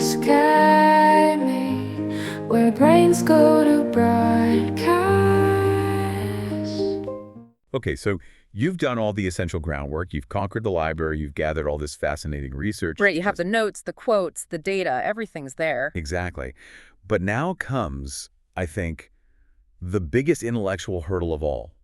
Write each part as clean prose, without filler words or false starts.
sky me, where brains go to broadcast. Okay, so you've done all the essential groundwork. You've conquered the library. You've gathered all this fascinating research. Right, you have the notes, the quotes, the data, everything's there. Exactly. But now comes, I think, the biggest intellectual hurdle of all.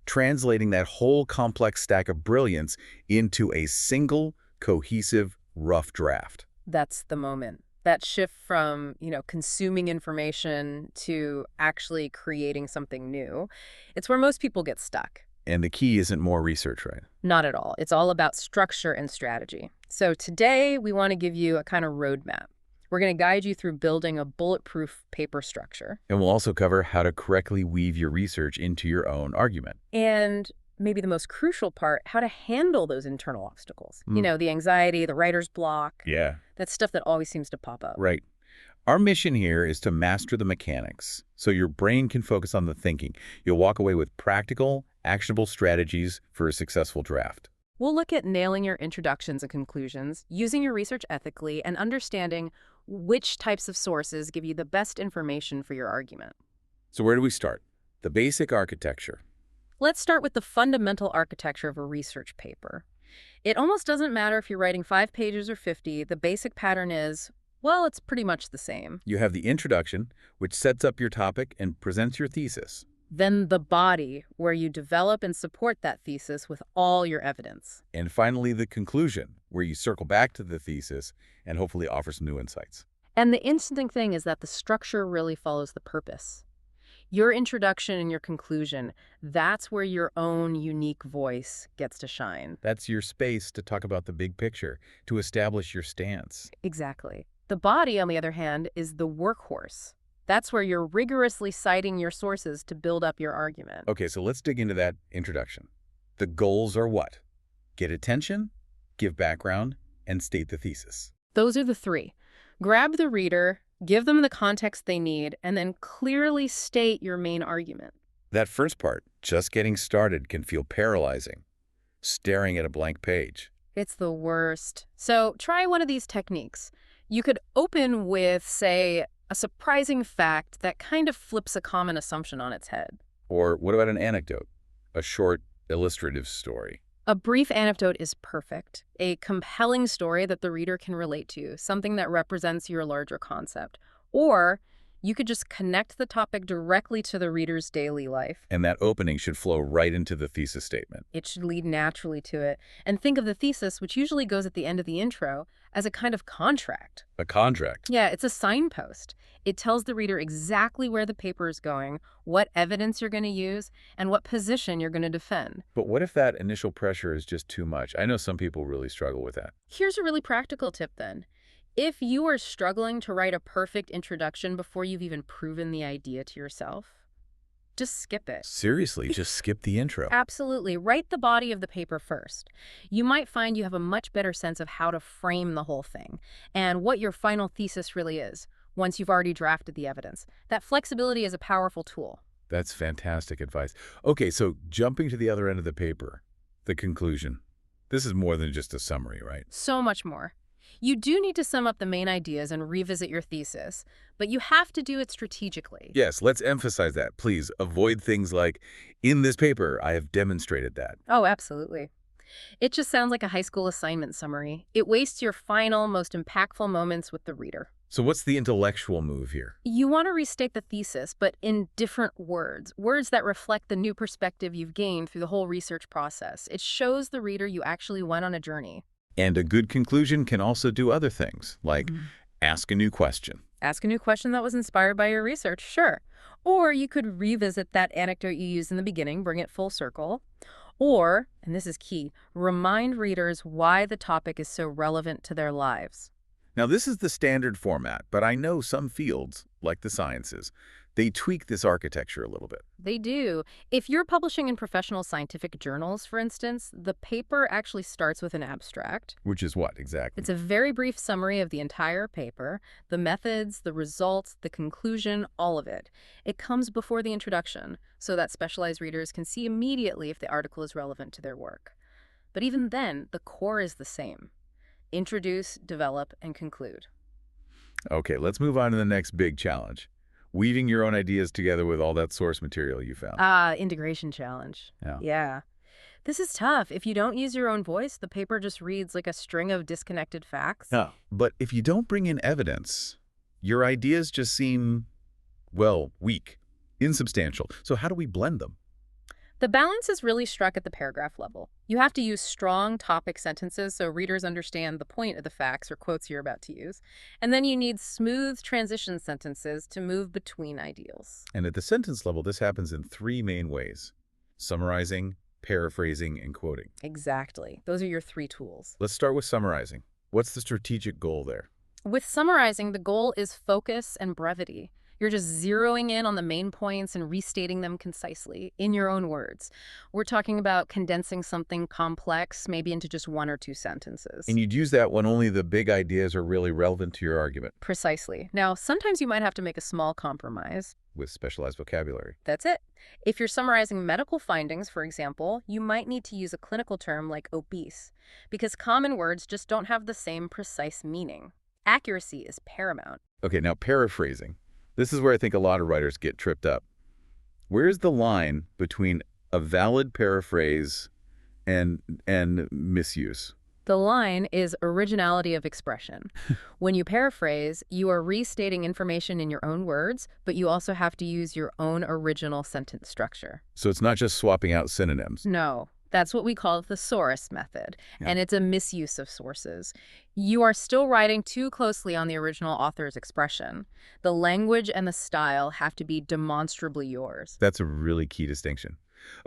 Translating that whole complex stack of brilliance into a single, cohesive, rough draft. That's the moment. That shift from, consuming information to actually creating something new. It's where most people get stuck. And the key isn't more research, right? Not at all. It's all about structure and strategy. So today we want to give you a kind of roadmap. We're going to guide you through building a bulletproof paper structure. And we'll also cover how to correctly weave your research into your own argument. And maybe the most crucial part, how to handle those internal obstacles. The anxiety, the writer's block. Yeah. That stuff that always seems to pop up. Right. Our mission here is to master the mechanics so your brain can focus on the thinking. You'll walk away with practical, actionable strategies for a successful draft. We'll look at nailing your introductions and conclusions, using your research ethically, and understanding which types of sources give you the best information for your argument. So where do we start? The basic architecture. Let's start with the fundamental architecture of a research paper. It almost doesn't matter if you're writing 5 pages or 50. The basic pattern is, well, it's pretty much the same. You have the introduction, which sets up your topic and presents your thesis. Then the body, where you develop and support that thesis with all your evidence. And finally, the conclusion, where you circle back to the thesis and hopefully offer some new insights. And the interesting thing is that the structure really follows the purpose. Your introduction and your conclusion, that's where your own unique voice gets to shine. That's your space to talk about the big picture, to establish your stance. Exactly. The body, on the other hand, is the workhorse. That's where you're rigorously citing your sources to build up your argument. Okay, so let's dig into that introduction. The goals are what? Get attention, give background, and state the thesis. Those are the 3. Grab the reader, give them the context they need, and then clearly state your main argument. That first part, just getting started, can feel paralyzing. Staring at a blank page. It's the worst. So try one of these techniques. You could open with, say, a surprising fact that kind of flips a common assumption on its head. Or what about an anecdote? A short, illustrative story. A brief anecdote is perfect. A compelling story that the reader can relate to, something that represents your larger concept. Or you could just connect the topic directly to the reader's daily life. And that opening should flow right into the thesis statement. It should lead naturally to it. And think of the thesis, which usually goes at the end of the intro, as a kind of contract. A contract. Yeah, it's a signpost. It tells the reader exactly where the paper is going, what evidence you're going to use, and what position you're going to defend. But what if that initial pressure is just too much? I know some people really struggle with that. Here's a really practical tip then. If you are struggling to write a perfect introduction before you've even proven the idea to yourself, just skip it. Seriously, just skip the intro. Absolutely. Write the body of the paper first. You might find you have a much better sense of how to frame the whole thing and what your final thesis really is once you've already drafted the evidence. That flexibility is a powerful tool. That's fantastic advice. Okay, so jumping to the other end of the paper, the conclusion. This is more than just a summary, right? So much more. You do need to sum up the main ideas and revisit your thesis, but you have to do it strategically. Yes, let's emphasize that. Please avoid things like, in this paper, I have demonstrated that. Oh, absolutely. It just sounds like a high school assignment summary. It wastes your final, most impactful moments with the reader. So what's the intellectual move here? You want to restate the thesis, but in different words that reflect the new perspective you've gained through the whole research process. It shows the reader you actually went on a journey. And a good conclusion can also do other things, like ask a new question. Ask a new question that was inspired by your research, sure. Or you could revisit that anecdote you used in the beginning, bring it full circle. Or, and this is key, remind readers why the topic is so relevant to their lives. Now, this is the standard format, but I know some fields, like the sciences, they tweak this architecture a little bit. They do. If you're publishing in professional scientific journals, for instance, the paper actually starts with an abstract. Which is what, exactly? It's a very brief summary of the entire paper, the methods, the results, the conclusion, all of it. It comes before the introduction, so that specialized readers can see immediately if the article is relevant to their work. But even then, the core is the same. Introduce, develop, and conclude. Okay, let's move on to the next big challenge. Weaving your own ideas together with all that source material you found. Integration challenge. Yeah. Yeah. This is tough. If you don't use your own voice, the paper just reads like a string of disconnected facts. Yeah. But if you don't bring in evidence, your ideas just seem, well, weak, insubstantial. So how do we blend them? The balance is really struck at the paragraph level. You have to use strong topic sentences so readers understand the point of the facts or quotes you're about to use. And then you need smooth transition sentences to move between ideals. And at the sentence level, this happens in three main ways: summarizing, paraphrasing, and quoting. Exactly. Those are your three tools. Let's start with summarizing. What's the strategic goal there? With summarizing, the goal is focus and brevity. You're just zeroing in on the main points and restating them concisely, in your own words. We're talking about condensing something complex, maybe into just one or two sentences. And you'd use that when only the big ideas are really relevant to your argument, Precisely. Now, sometimes you might have to make a small compromise. with specialized vocabulary. That's it. If you're summarizing medical findings, for example, you might need to use a clinical term like obese, because common words just don't have the same precise meaning. Accuracy is paramount. Okay, now paraphrasing. This is where I think a lot of writers get tripped up. Where's the line between a valid paraphrase and misuse? The line is originality of expression. When you paraphrase, you are restating information in your own words, but you also have to use your own original sentence structure. So it's not just swapping out synonyms. No, that's what we call the source method, Yeah. and it's a misuse of sources. You are still writing too closely on the original author's expression. The language and the style have to be demonstrably yours. That's a really key distinction.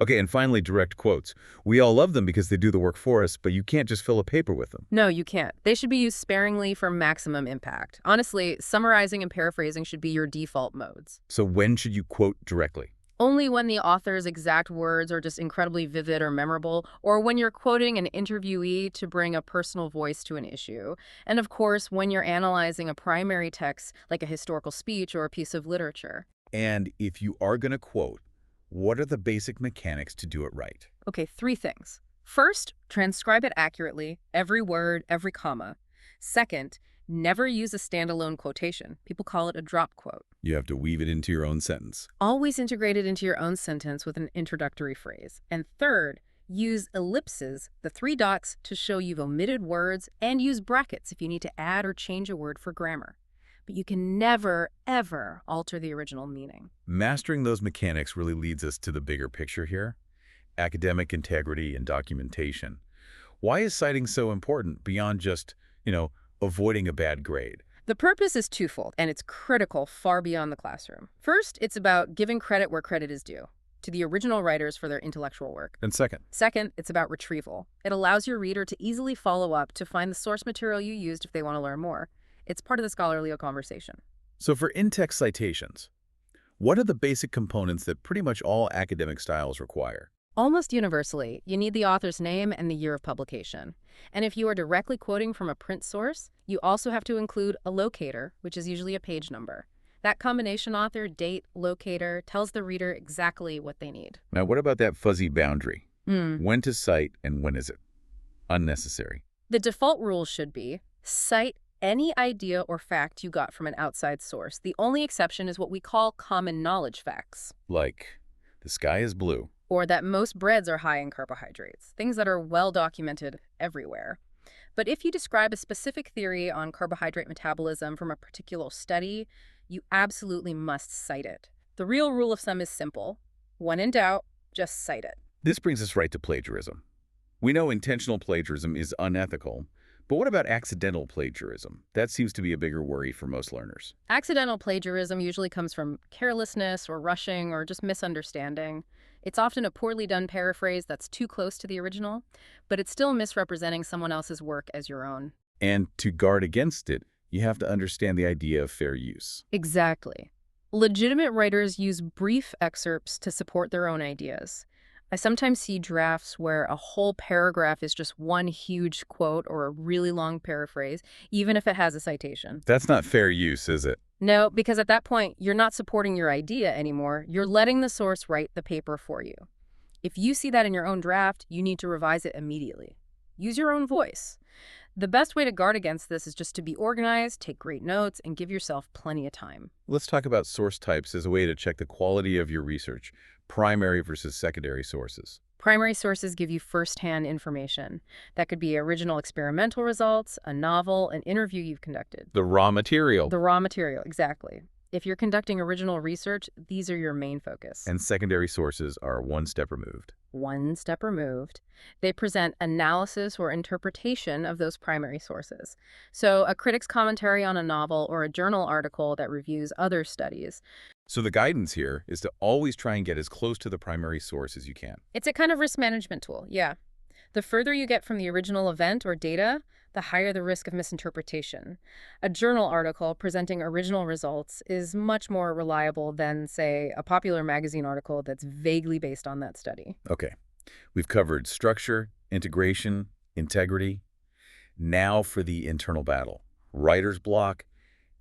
Okay, and finally, direct quotes. We all love them because they do the work for us, but you can't just fill a paper with them. No, you can't. They should be used sparingly for maximum impact. Honestly, summarizing and paraphrasing should be your default modes. So when should you quote directly? Only when the author's exact words are just incredibly vivid or memorable, or when you're quoting an interviewee to bring a personal voice to an issue. And of course, when you're analyzing a primary text like a historical speech or a piece of literature. And if you are going to quote, what are the basic mechanics to do it right? Okay, 3 things. First, transcribe it accurately, every word, every comma. Second, never use a standalone quotation. People call it a drop quote. You have to weave it into your own sentence. Always integrate it into your own sentence with an introductory phrase. And third, use ellipses, the 3 dots, to show you've omitted words, and use brackets if you need to add or change a word for grammar. But you can never, ever alter the original meaning. Mastering those mechanics really leads us to the bigger picture here: academic integrity and documentation. Why is citing so important beyond just, avoiding a bad grade? The purpose is twofold, and it's critical far beyond the classroom. First, it's about giving credit where credit is due, to the original writers for their intellectual work. And second, Second, it's about retrieval. It allows your reader to easily follow up to find the source material you used if they want to learn more. It's part of the scholarly conversation. so for in-text citations, what are the basic components that pretty much all academic styles require? Almost universally, you need the author's name and the year of publication. And if you are directly quoting from a print source, you also have to include a locator, which is usually a page number. That combination author, date, locator tells the reader exactly what they need. Now, what about that fuzzy boundary? When to cite and when is it unnecessary? The default rule should be cite any idea or fact you got from an outside source. The only exception is what we call common knowledge facts, Like, the sky is blue. or that most breads are high in carbohydrates, things that are well documented everywhere. But if you describe a specific theory on carbohydrate metabolism from a particular study, you absolutely must cite it. The real rule of thumb is simple. When in doubt, just cite it. This brings us right to plagiarism. We know intentional plagiarism is unethical, but what about accidental plagiarism? That seems to be a bigger worry for most learners. Accidental plagiarism usually comes from carelessness or rushing or just misunderstanding. It's often a poorly done paraphrase that's too close to the original, but it's still misrepresenting someone else's work as your own. And to guard against it, you have to understand the idea of fair use. Exactly. Legitimate writers use brief excerpts to support their own ideas. I sometimes see drafts where a whole paragraph is just one huge quote or a really long paraphrase, even if it has a citation. That's not fair use, is it? No, because at that point, you're not supporting your idea anymore. You're letting the source write the paper for you. If you see that in your own draft, you need to revise it immediately. Use your own voice. The best way to guard against this is just to be organized, take great notes, and give yourself plenty of time. Let's talk about source types as a way to check the quality of your research, primary versus secondary sources. Primary sources give you first-hand information. That could be original experimental results, a novel, an interview you've conducted. The raw material. The raw material, exactly. If you're conducting original research, these are your main focus. And secondary sources are one step removed. One step removed. They present analysis or interpretation of those primary sources. So a critic's commentary on a novel or a journal article that reviews other studies. So the guidance here is to always try and get as close to the primary source as you can. It's a kind of risk management tool, yeah. The further you get from the original event or data, the higher the risk of misinterpretation. A journal article presenting original results is much more reliable than, say, a popular magazine article that's vaguely based on that study. Okay, we've covered structure, integration, integrity. Now for the internal battle, writer's block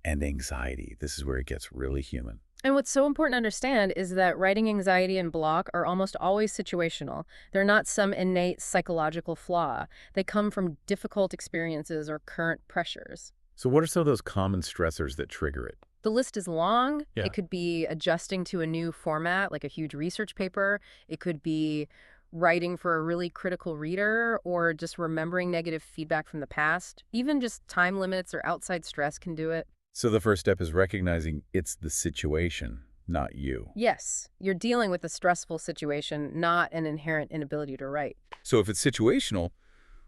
and anxiety. This is where it gets really human. And what's so important to understand is that writing anxiety and block are almost always situational. They're not some innate psychological flaw. They come from difficult experiences or current pressures. So what are some of those common stressors that trigger it? The list is long. Yeah. It could be adjusting to a new format, like a huge research paper. It could be writing for a really critical reader, or just remembering negative feedback from the past. Even just time limits or outside stress can do it. So the first step is recognizing it's the situation, not you. Yes, you're dealing with a stressful situation, not an inherent inability to write. So if it's situational,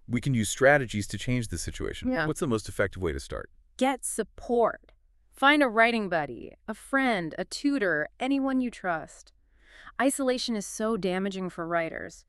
we can use strategies to change the situation. Yeah. What's the most effective way to start? Get support. Find a writing buddy, a friend, a tutor, anyone you trust. Isolation is so damaging for writers.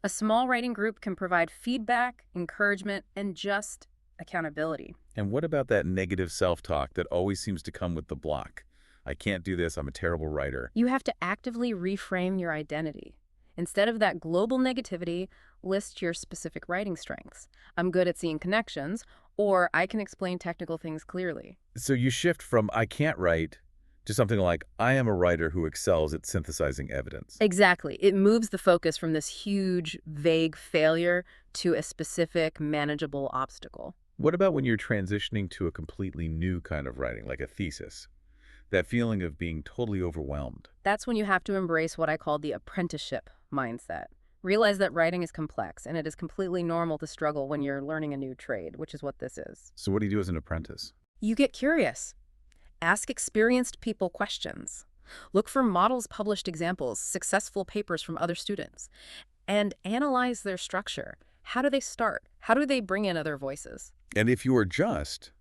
A small writing group can provide feedback, encouragement, and just accountability. And what about that negative self-talk that always seems to come with the block? I can't do this, I'm a terrible writer. You have to actively reframe your identity. Instead of that global negativity, list your specific writing strengths. I'm good at seeing connections, or I can explain technical things clearly. So you shift from I can't write to something like I am a writer who excels at synthesizing evidence. Exactly. It moves the focus from this huge, vague failure to a specific, manageable obstacle. What about when you're transitioning to a completely new kind of writing, like a thesis? That feeling of being totally overwhelmed. That's when you have to embrace what I call the apprenticeship mindset. Realize that writing is complex, and it is completely normal to struggle when you're learning a new trade, which is what this is. So what do you do as an apprentice? You get curious. Ask experienced people questions. Look for models, published examples, successful papers from other students, and analyze their structure. How do they start? How do they bring in other voices? And if you are just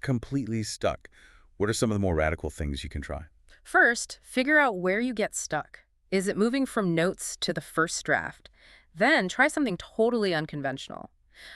completely stuck, what are some of the more radical things you can try? First, figure out where you get stuck. Is it moving from notes to the first draft? Then try something totally unconventional.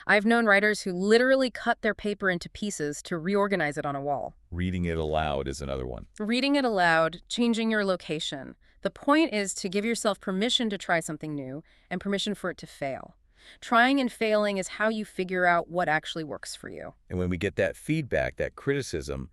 I've known writers who literally cut their paper into pieces to reorganize it on a wall. Reading it aloud is another one. Reading it aloud, changing your location. The point is to give yourself permission to try something new and permission for it to fail. Trying and failing is how you figure out what actually works for you. And when we get that feedback, that criticism,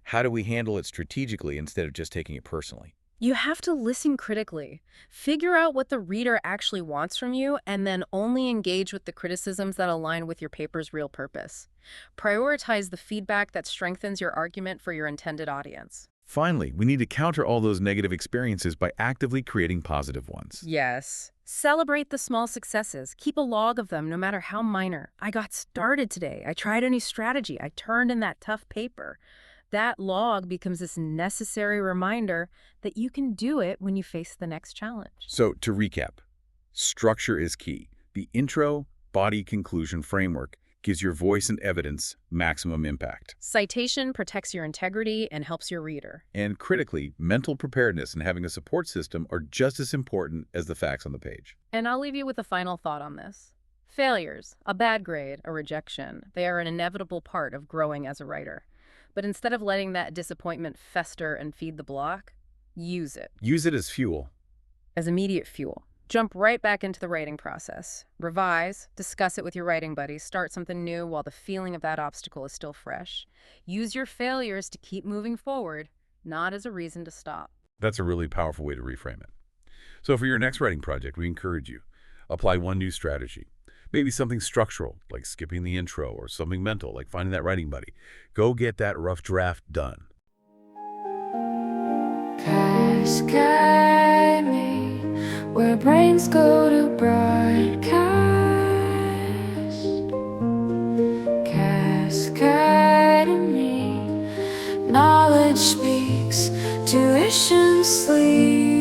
how do we handle it strategically instead of just taking it personally? You have to listen critically. Figure out what the reader actually wants from you, and then only engage with the criticisms that align with your paper's real purpose. Prioritize the feedback that strengthens your argument for your intended audience. Finally, we need to counter all those negative experiences by actively creating positive ones. Yes. Celebrate the small successes. Keep a log of them, no matter how minor. I got started today. I tried a new strategy. I turned in that tough paper. That log becomes this necessary reminder that you can do it when you face the next challenge. So to recap, structure is key. The intro, body, conclusion framework gives your voice and evidence maximum impact. Citation protects your integrity and helps your reader. And critically, mental preparedness and having a support system are just as important as the facts on the page. And I'll leave you with a final thought on this. Failures, a bad grade, a rejection, they are an inevitable part of growing as a writer. But instead of letting that disappointment fester and feed the block, use it. Use it as fuel. As immediate fuel. Jump right back into the writing process. Revise, discuss it with your writing buddies, start something new while the feeling of that obstacle is still fresh. Use your failures to keep moving forward, not as a reason to stop. That's a really powerful way to reframe it. So for your next writing project, we encourage you, apply one new strategy. Maybe something structural, like skipping the intro, or something mental, like finding that writing buddy. Go get that rough draft done. Cascade me where brains go to broadcast. Cascade me, knowledge speaks, tuition sleeps.